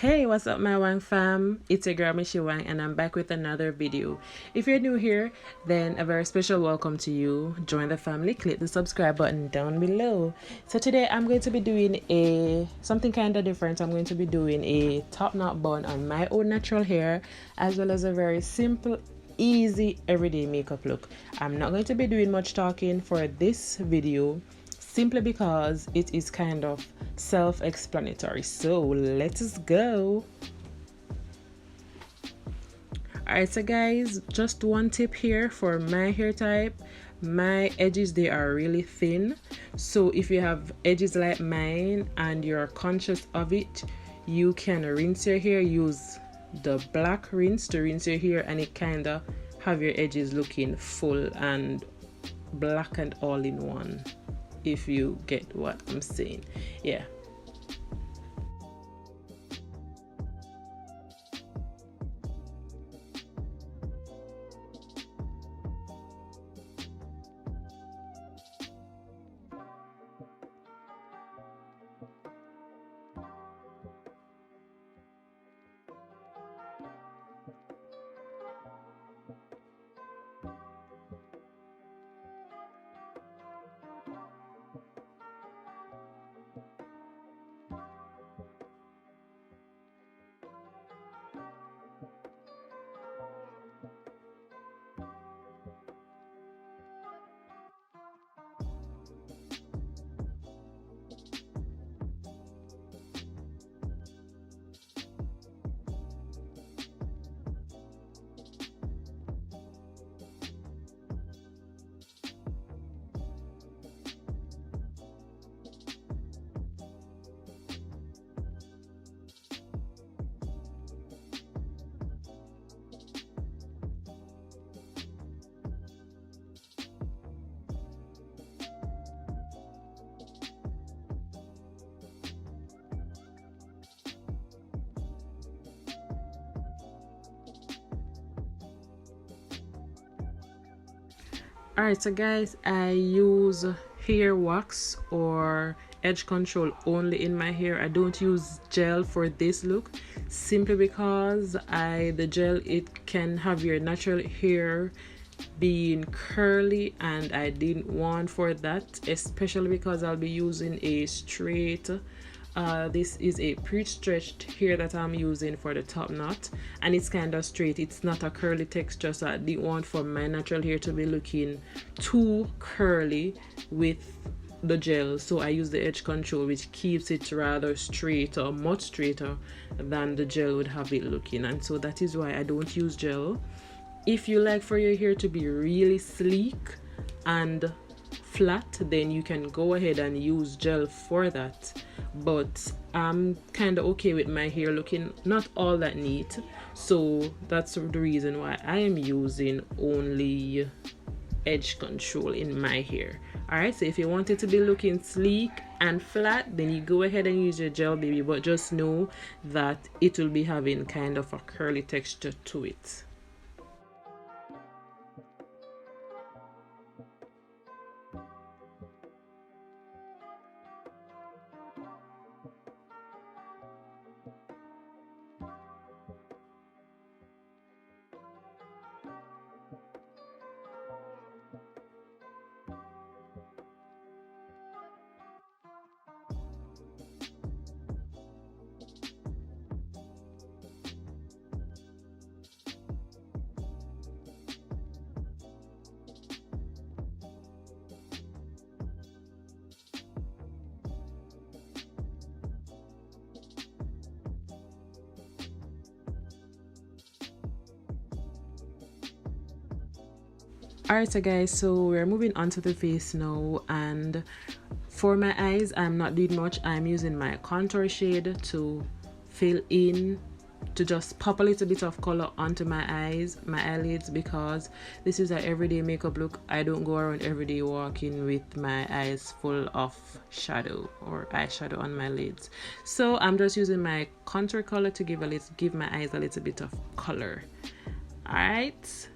Hey, what's up, my Wang Fam? It's your girl meshewang, and I'm back with another video. If you're new here, then a very special welcome to you. Join the family, click the subscribe button down below. So today I'm going to be doing something kind of different. I'm going to be doing a top knot bun on my own natural hair, as well as a very simple, easy, everyday makeup look. I'm not going to be doing much talking for this video, simply because it is kind of self-explanatory. So let's go. Alright, so guys, just one tip here for my hair type. My edges, they are really thin, so if you have edges like mine and you're conscious of it, you can rinse your hair, use the black rinse to rinse your hair, and it kind of have your edges looking full and black and all in one, if you get what I'm saying. Yeah. Alright, so guys, I use hair wax or edge control only in my hair. I don't use gel for this look, simply because the gel, it can have your natural hair being curly, and I didn't want for that, especially because I'll be using a straight this is a pre-stretched hair that I'm using for the top knot, and it's kind of straight. It's not a curly texture, so I didn't want for my natural hair to be looking too curly with the gel. So I use the edge control, which keeps it rather straight, or much straighter than the gel would have it looking, and so that is why I don't use gel. If you like for your hair to be really sleek and flat, then you can go ahead and use gel for that, but I'm kind of okay with my hair looking not all that neat, so that's the reason why I am using only edge control in my hair. Alright, so if you want it to be looking sleek and flat, then you go ahead and use your gel, baby, but just know that it will be having kind of a curly texture to it. Alright, so guys, so we're moving on to the face now, and for my eyes, I'm not doing much. I'm using my contour shade to fill in, to just pop a little bit of color onto my eyes, my eyelids, because this is an everyday makeup look. I don't go around every day walking with my eyes full of shadow or eyeshadow on my lids. So I'm just using my contour color to give my eyes a little bit of color. Alright.